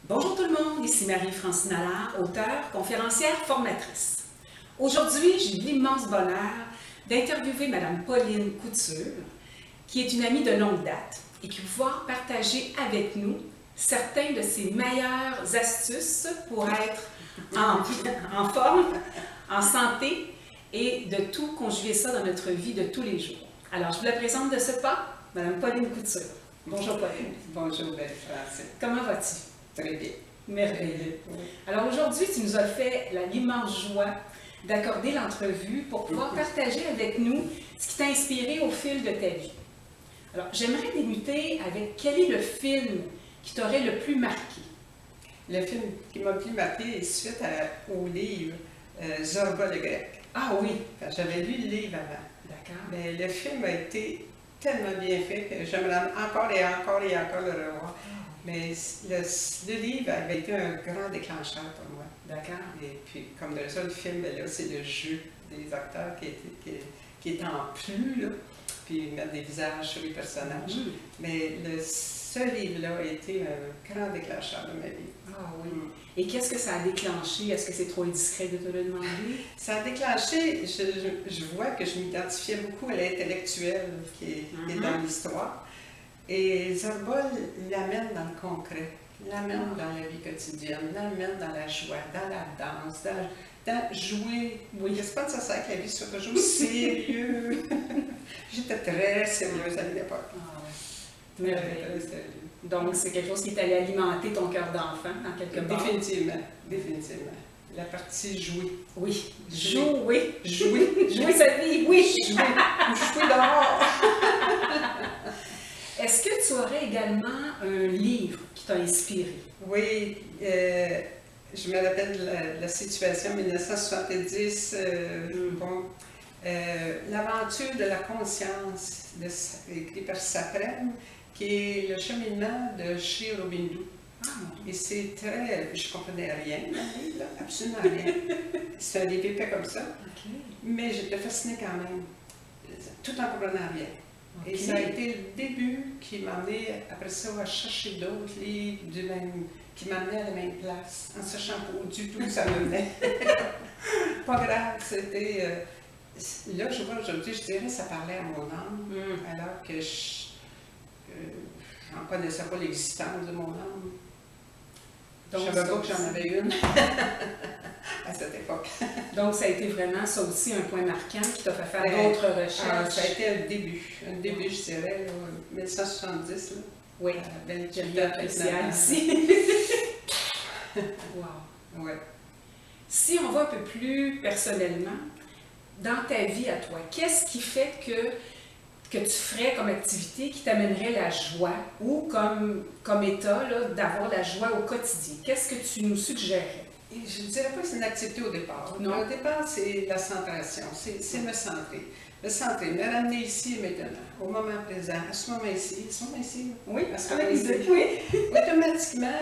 Bonjour tout le monde, ici Marie-Francine Allard, auteure, conférencière, formatrice. Aujourd'hui, j'ai l'immense bonheur d'interviewer Mme Pauline Couture, qui est une amie de longue date et qui va pouvoir partager avec nous certains de ses meilleures astuces pour être en forme, en santé et de tout conjuguer ça dans notre vie de tous les jours. Alors, je vous la présente de ce pas, Mme Pauline Couture. Bonjour Pauline. Bonjour Marie-Francine. Comment vas-tu? Très bien. Merveilleux. Oui. Alors aujourd'hui, tu nous as fait l'immense joie d'accorder l'entrevue pour pouvoir partager avec nous ce qui t'a inspiré au fil de ta vie. Alors, j'aimerais débuter avec quel est le film qui t'aurait le plus marqué? Le film qui m'a plus marqué est suite au livre Zorba le Grec. Ah oui, J'avais lu le livre avant. d'accord. Mais le film a été tellement bien fait que j'aimerais encore et encore et encore le revoir. Mais le livre avait été un grand déclencheur pour moi. D'accord. Et puis, comme de ça, le film, ben là, c'est le jeu des acteurs qui est en plus, là, puis mettre des visages sur les personnages. Mais ce livre-là a été un grand déclencheur de ma vie. Ah oui. Et qu'est-ce que ça a déclenché? Est-ce que c'est trop indiscret de te le demander? Ça a déclenché, je vois que je m'identifiais beaucoup à l'intellectuel qui est dans l'histoire. Et Zorba l'amène dans le concret, l'amène dans la vie quotidienne, l'amène dans la joie, dans la danse, dans jouer. Oui, c'est pas de ça que la vie soit toujours sérieux. J'étais très sérieuse à l'époque. Ah oui. Donc, c'est quelque chose qui est allé alimenter ton cœur d'enfant, en quelque part. Définitivement, définitivement. La partie jouer. Oui. Jouer. Jouer. Jouer sa vie, oui. Jouer dehors. Est-ce que tu aurais également un livre qui t'a inspiré? Oui, je me rappelle la situation 1970, l'aventure de la conscience, écrit par Saprem, qui est le cheminement de Sri Aurobindo. Et c'est très... Je ne comprenais rien dans le livre, là, absolument rien. C'est un livre épais comme ça. Okay. Mais j'étais fascinée quand même, tout en comprenant rien. Okay. Et ça a été le début qui m'a amené, après ça, à chercher d'autres livres qui m'amenaient à la même place, en sachant pas du tout où ça me menait. Pas grave, c'était... là, je vois aujourd'hui, je dirais que ça parlait à mon âme, alors que je n'en connaissais pas l'existence de mon âme. Donc, je ne savais pas que j'en avais une à cette époque. Donc, ça a été vraiment, ça aussi, un point marquant qui t'a fait faire d'autres recherches. Ça a été un début, je dirais, là, 1970. Là, oui, belle période spéciale ici. Wow. Ouais. Si on va un peu plus personnellement, dans ta vie à toi, qu'est-ce qui fait que tu ferais comme activité qui t'amènerait la joie ou comme état d'avoir la joie au quotidien? Qu'est-ce que tu nous suggérerais? Je ne dirais pas que c'est une activité au départ. Non. Au départ, c'est la centration, c'est me centrer. Me centrer, me ramener ici et maintenant, au moment présent, à ce moment ici, Oui, à ce moment ici. Oui. Automatiquement,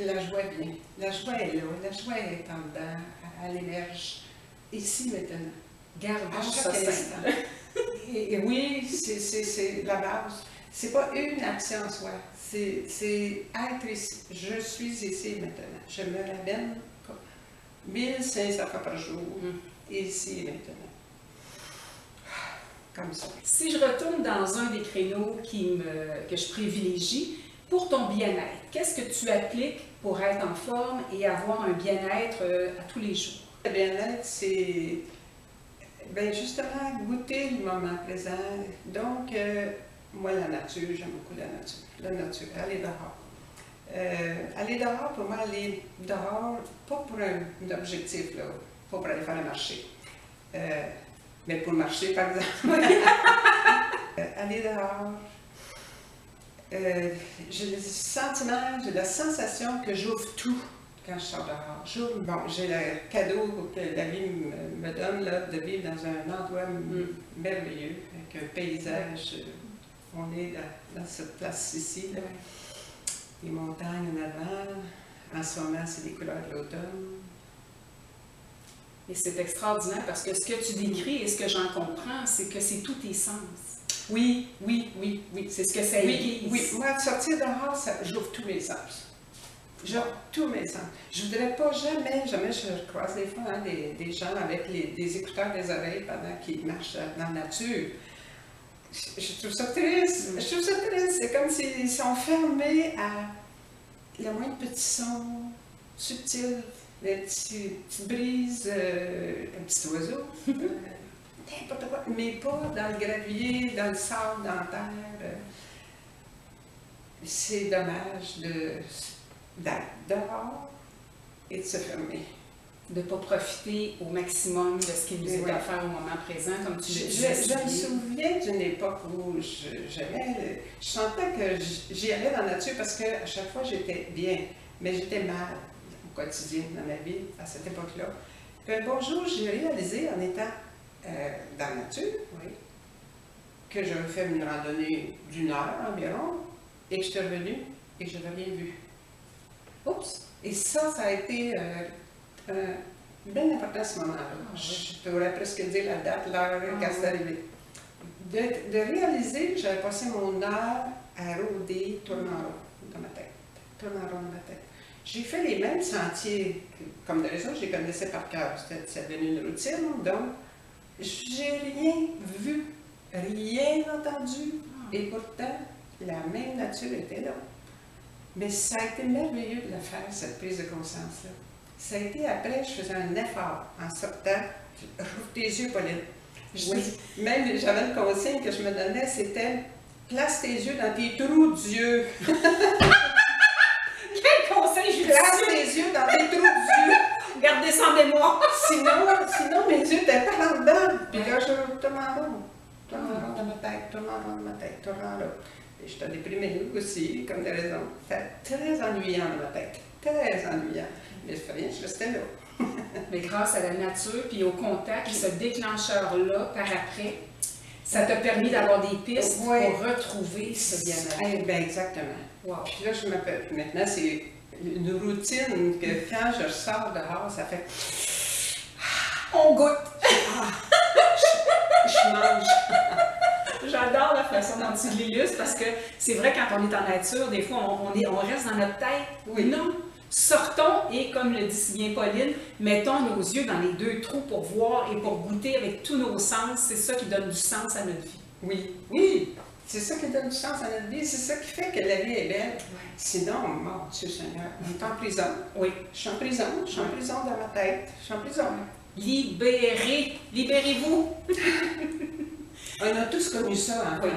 la joie vient. La joie est là, la joie est en dedans, elle émerge ici maintenant. Gardons ça simple. Et oui, c'est la base. C'est pas une action en soi, c'est être ici. Je suis ici et maintenant. Je me ramène 1500 fois par jour, ici et maintenant. Comme ça. Si je retourne dans un des créneaux que je privilégie, pour ton bien-être, qu'est-ce que tu appliques pour être en forme et avoir un bien-être à tous les jours? Le bien-être, c'est justement goûter le moment présent. Donc, moi, la nature, j'aime beaucoup la nature. La nature, aller dehors. Aller dehors, pour moi, aller dehors, pas pour un objectif, là, pas pour aller faire un marché. Mais pour marcher, par exemple. Aller dehors. J'ai le sentiment, j'ai la sensation que j'ouvre tout quand je sors dehors. Bon, j'ai le cadeau que la vie me donne là, de vivre dans un endroit merveilleux, avec un paysage. On est dans cette place ici, là. Les montagnes en avant. En ce moment, c'est les couleurs de l'automne. Et c'est extraordinaire parce que ce que tu décris et ce que j'en comprends, c'est que c'est tous tes sens. Oui. C'est ce que ça aiguise. Oui, moi, sortir dehors, j'ouvre tous mes sens. Tous mes sens. Je voudrais pas jamais je croise des fois hein, des gens avec des écouteurs des oreilles pendant qu'ils marchent dans la nature. Je trouve ça triste. Je trouve ça triste. C'est comme s'ils sont fermés à le moindre petit son subtil, des petites brises, un petit oiseau, n'importe quoi, mais pas dans le gravier, dans le sable, dans la terre. C'est dommage d'être dehors et de se fermer. De ne pas profiter au maximum de ce qui nous est offert au moment présent, comme tu le disais. Je me souviens d'une époque où je sentais que j'y allais dans la nature parce qu'à chaque fois j'étais bien, mais j'étais mal au quotidien dans ma vie à cette époque-là. Puis un bon jour, j'ai réalisé en étant dans la nature que j'avais fait une randonnée d'1 heure environ et que j'étais revenue et que je n'avais rien vu. Oups! Et ça a été bien important à ce moment-là. Je pourrais presque dire la date, l'heure quand c'est arrivé. De réaliser que j'avais passé mon heure à rôder, tourner en rond dans ma tête. Tourner en rond dans ma tête. J'ai fait les mêmes sentiers, comme de raison, je les connaissais par cœur. C'était devenu une routine, donc j'ai rien vu, rien entendu. Et pourtant, la même nature était là. Mais ça a été merveilleux de le faire, cette prise de conscience-là. Ça a été après, je faisais un effort en sortant. Rouvre tes yeux, Pauline. Même j'avais une consigne que je me donnais, c'était place tes yeux dans tes trous d'yeux. Quel conseil judicieux! Place tes yeux dans tes trous d'yeux. Gardez ça en mémoire. Sinon, mes yeux n'étaient pas là-dedans. Puis là, je tourne en rond. Tourne en rond dans ma tête, tourne en rond dans ma tête, tourne en rond. Et j'étais déprimée aussi, comme des raisons. C'était très ennuyant dans ma tête. Très ennuyant. Mais je fais rien, je restais là. Mais grâce à la nature puis au contact, ce déclencheur-là, par après, ça t'a permis d'avoir des pistes pour retrouver ce bien-être. Bien, exactement. Wow. Puis là, je m'appelle. Maintenant, c'est une routine que quand je sors dehors, ça fait. On goûte! Je mange. J'adore la façon dont tu l'illustres parce que c'est vrai, quand on est en nature, des fois, on reste dans notre tête. Oui. Non! Sortons et, comme le dit si bien Pauline, mettons nos yeux dans les 2 trous pour voir et pour goûter avec tous nos sens. C'est ça qui donne du sens à notre vie. Oui, oui, c'est ça qui donne du sens à notre vie. C'est ça qui fait que la vie est belle. Ouais. Sinon, mon Dieu Seigneur, on est en prison. Oui. Je suis en prison, dans ma tête. Je suis en prison. Libérez-vous. On a tous connu ça, hein? Oui.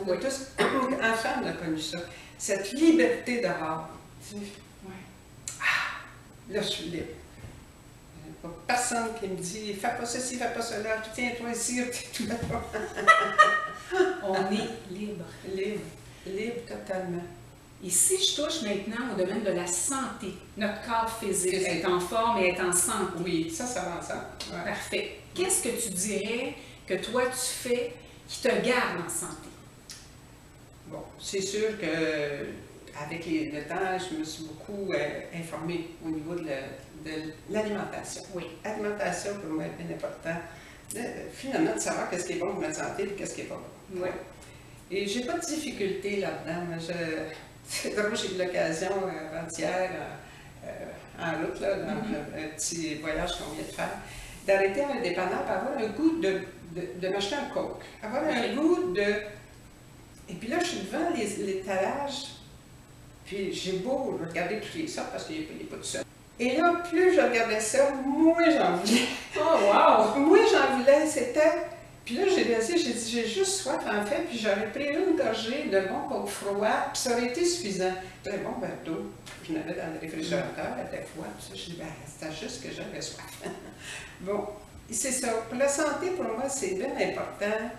On a tous, enfants, on a connu ça. Cette liberté dehors. Là, je suis libre. Il n'y a pas personne qui me dit « Fais pas ceci, fais pas cela, tiens-toi ici, tout là-bas. » On est libre. Libre. Libre totalement. Et si je touche maintenant au domaine de la santé, notre corps physique, être en forme et être en santé. Oui, ça va ensemble. Ouais. Parfait. Qu'est-ce que tu dirais que toi tu fais qui te garde en santé? Bon, c'est sûr que avec le temps, je me suis beaucoup informée au niveau de l'alimentation. Oui. L'alimentation, pour moi, est bien important. Finalement, de savoir qu'est-ce qui est bon pour notre santé et qu'est-ce qui n'est pas bon. Oui. Et j'ai pas de difficulté là-dedans. C'est drôle, j'ai eu l'occasion avant-hier, en route, là, dans un petit voyage qu'on vient de faire, d'arrêter à un dépanneur pour avoir un goût de m'acheter un Coke. Avoir un goût de... Et puis là, je suis devant l'étalage. Puis j'ai beau regarder toutes les sortes parce qu'il n'est pas tout seul. Et là, plus je regardais ça, moins j'en voulais. Oh wow! Moins j'en voulais, c'était... Puis là, j'ai réalisé, j'ai dit, j'ai juste soif en fait, puis j'aurais pris une gorgée de bon coke froid, puis ça aurait été suffisant. Puis un bon verre d'eau, je l'avais dans le réfrigérateur, elle était froide, puis ça, je dis, ben, c'était juste que j'avais soif. Bon, c'est ça. Pour la santé, pour moi, c'est bien important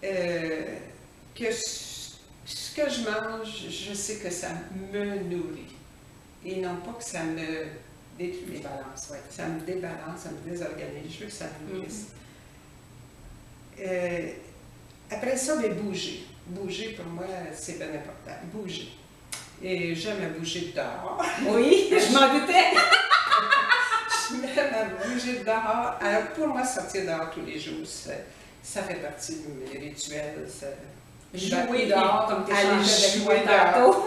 que ce que je mange, je sais que ça me nourrit. Et non pas que ça me détruit. Débalance, oui. Ça me débalance, ça me désorganise. Je veux que ça me nourrisse. Après ça, mais bouger. Bouger, pour moi, c'est bien important. Bouger. Et j'aime à bouger dehors. Oui, je m'en doutais. J'aime à bouger dehors. Alors, pour moi, sortir dehors tous les jours, ça fait partie de mes rituels. Jouer dehors, comme tu aller changeais de jouer jouer tantôt.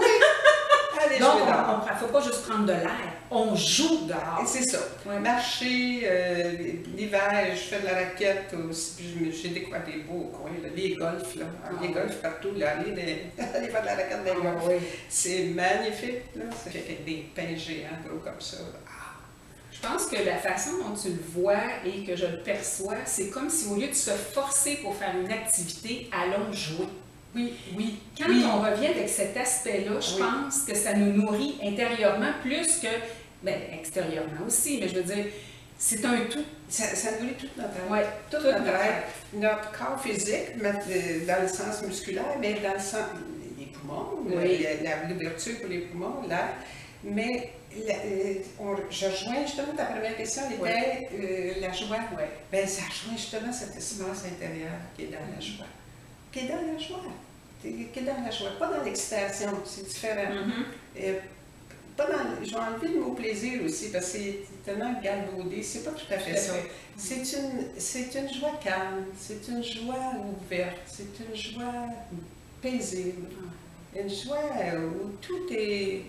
aller Donc, jouer dehors. il ne faut pas juste prendre de l'air, on joue dehors. Et c'est ça. Ouais. Marcher, l'hiver, je fais de la raquette aussi, puis j'ai découvert des beaux coins, là, les golfs, là. Les golfs partout, là, aller faire de la raquette des golfs. Oui. C'est magnifique, là. C'est fait avec des pins géants gros comme ça. Je pense que la façon dont tu le vois et que je le perçois, c'est comme si au lieu de se forcer pour faire une activité, allons jouer. Oui, oui. Quand on revient avec cet aspect-là, je pense que ça nous nourrit intérieurement plus que, bien, extérieurement aussi, mais je veux dire, c'est un tout. Ça nourrit toute notre être. Ouais, Tout notre être. Notre corps physique, dans le sens musculaire, mais dans le sens des poumons, l'ouverture pour les poumons, l'air. Mais je rejoins justement ta première question, était la joie. Ouais. Bien, ça rejoint justement cet espace intérieur qui est dans la joie. Qui est dans la joie. Qui est dans la joie, pas dans l'excitation, c'est différent. Pas dans, je vais enlever le mot plaisir aussi, parce que c'est tellement galvaudé, c'est pas tout à fait ça. C'est une joie calme, c'est une joie ouverte, c'est une joie paisible, une joie où tout est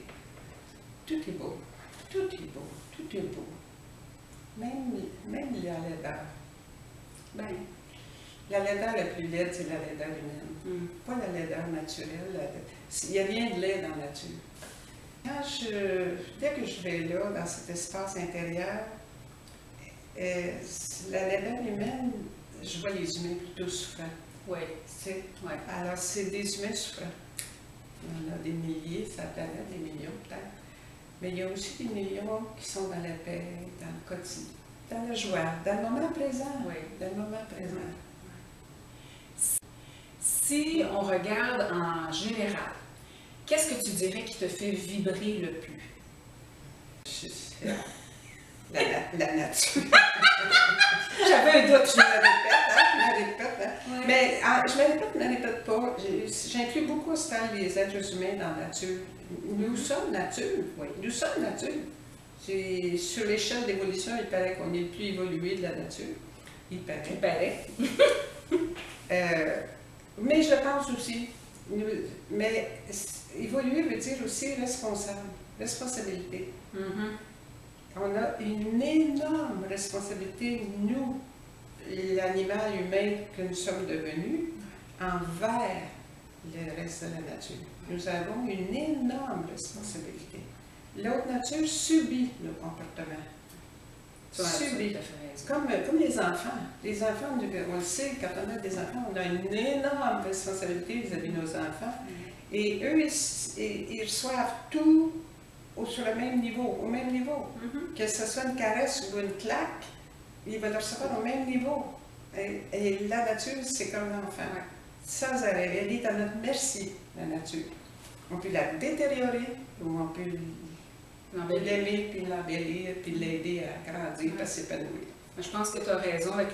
beau, tout est beau, tout est beau. Même la laideur. Ben, la laideur la plus laide, c'est la laideur humaine. Pas la laideur naturelle. Il n'y a rien de laid dans la nature. Dès que je vais là, dans cet espace intérieur, la laideur humaine, je vois les humains plutôt souffrants. Oui. Alors, c'est des humains souffrants. Il y en a des milliers, ça planète, des millions peut-être. Mais il y a aussi des millions qui sont dans la paix, dans le quotidien, dans la joie, dans le moment présent. Oui. Dans le moment présent. Si on regarde en général, qu'est-ce que tu dirais qui te fait vibrer le plus? La nature. J'avais un doute. Je me répète. Ouais. Mais je me répète pas. J'inclus beaucoup les êtres humains dans la nature. Nous sommes nature. Oui. Nous sommes nature. Sur l'échelle d'évolution, il paraît qu'on est le plus évolué de la nature. Il paraît. Mais je pense aussi. Mais évoluer veut dire aussi responsabilité. On a une énorme responsabilité, nous, l'animal humain que nous sommes devenus, envers le reste de la nature. Nous avons une énorme responsabilité. L'autre nature subit nos comportements. Subit. Comme les enfants. Les enfants, on le sait, quand on a des enfants, on a une énorme responsabilité vis-à-vis de nos enfants. Et eux, ils reçoivent tout sur le même niveau, au même niveau. Que ce soit une caresse ou une claque, ils vont le recevoir au même niveau. Et la nature, c'est comme l'enfant. Sans arrêt, elle est à notre merci, la nature. On peut la détériorer ou on peut l'aimer, puis l'embellir, puis l'aider à grandir, à s'épanouir. Je pense que tu as raison avec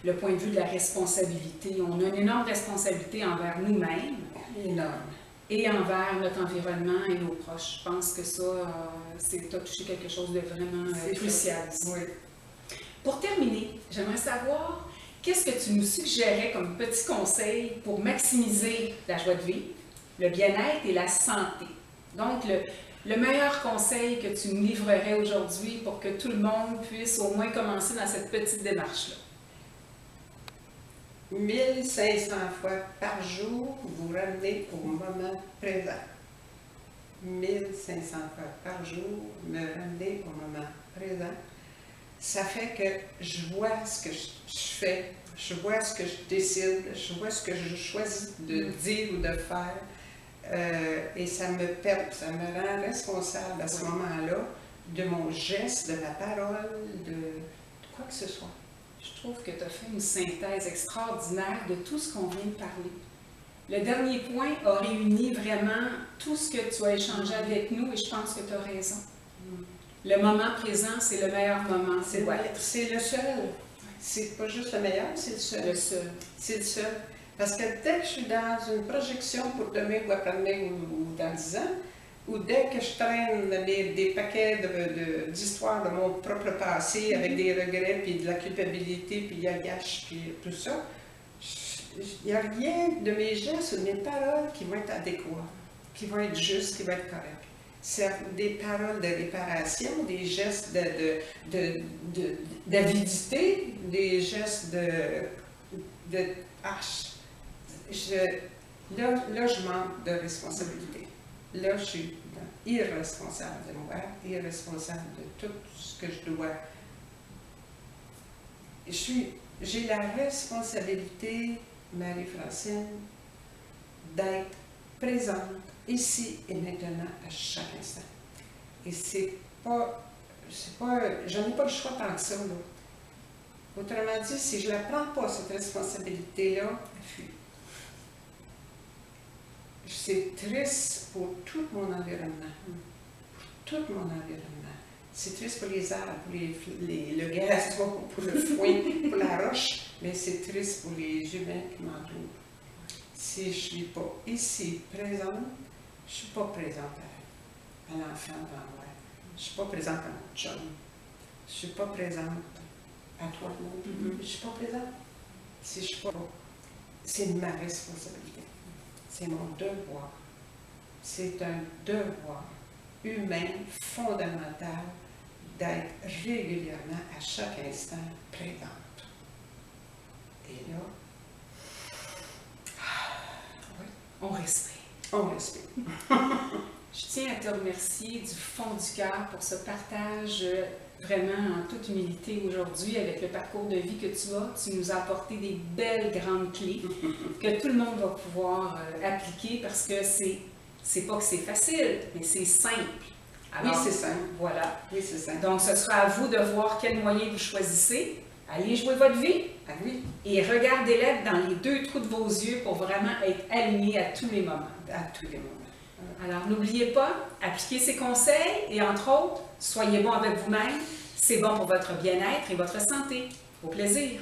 le point de vue de la responsabilité. On a une énorme responsabilité envers nous-mêmes. Énorme. Et envers notre environnement et nos proches. Je pense que ça, tu as touché quelque chose de vraiment crucial. Oui. Pour terminer, j'aimerais savoir, qu'est-ce que tu nous suggérais comme petit conseil pour maximiser la joie de vivre, le bien-être et la santé? Donc, le meilleur conseil que tu nous livrerais aujourd'hui pour que tout le monde puisse au moins commencer dans cette petite démarche-là? 1500 fois par jour, vous ramenez au moment présent. 1500 fois par jour, me ramener au moment présent. Ça fait que je vois ce que je fais, je vois ce que je décide, je vois ce que je choisis de dire ou de faire. Et ça me rend responsable à ce moment-là de mon geste, de ma parole, de quoi que ce soit. Je trouve que tu as fait une synthèse extraordinaire de tout ce qu'on vient de parler. Le dernier point a réuni vraiment tout ce que tu as échangé avec nous et je pense que tu as raison. Le moment présent, c'est le meilleur moment. C'est le seul. C'est pas juste le meilleur, c'est le seul. Le seul. C'est le seul. Parce que dès que je suis dans une projection pour demain ou après-demain ou dans 10 ans, ou dès que je traîne des paquets d'histoires de mon propre passé avec des regrets, puis de la culpabilité, puis gâche, puis tout ça, il n'y a rien de mes gestes ou de mes paroles qui vont être adéquats, qui vont être justes, qui vont être corrects. c'est des paroles de réparation, des gestes d'avidité, des gestes là, je manque de responsabilité. Là, je suis irresponsable de moi, irresponsable de tout ce que je dois. J'ai la responsabilité, Marie-Francine, d'être présente ici et maintenant à chaque instant. Et j'en ai pas le choix tant que ça, là. Autrement dit, si je ne la prends pas, cette responsabilité-là, elle fuit. C'est triste pour tout mon environnement. Pour tout mon environnement. C'est triste pour les arbres, pour le gazon, pour le foin, pour la roche, mais c'est triste pour les humains qui m'entourent. Si je ne suis pas ici présente, je ne suis pas présente à l'enfant devant moi. Je ne suis pas présente à mon chum. Je ne suis pas présente à toi non plus. Je ne suis pas présente. Si je suis pas, c'est ma responsabilité. C'est mon devoir. C'est un devoir humain fondamental d'être régulièrement, à chaque instant, présente. Et là, On respire. on respire. Je tiens à te remercier du fond du cœur pour ce partage vraiment en toute humilité aujourd'hui avec le parcours de vie que tu as. Tu nous as apporté des belles grandes clés que tout le monde va pouvoir appliquer parce que c'est pas que c'est facile, mais c'est simple. Alors, oui, c'est simple. Voilà. Oui, c'est simple. Donc, ce sera à vous de voir quel moyen vous choisissez. Allez jouer votre vie. Ah oui. Et regardez-la dans les deux trous de vos yeux pour vraiment être aligné à tous les moments. À tous les moments. Alors, n'oubliez pas, appliquez ces conseils et entre autres, soyez bon avec vous-même. C'est bon pour votre bien-être et votre santé. Au plaisir!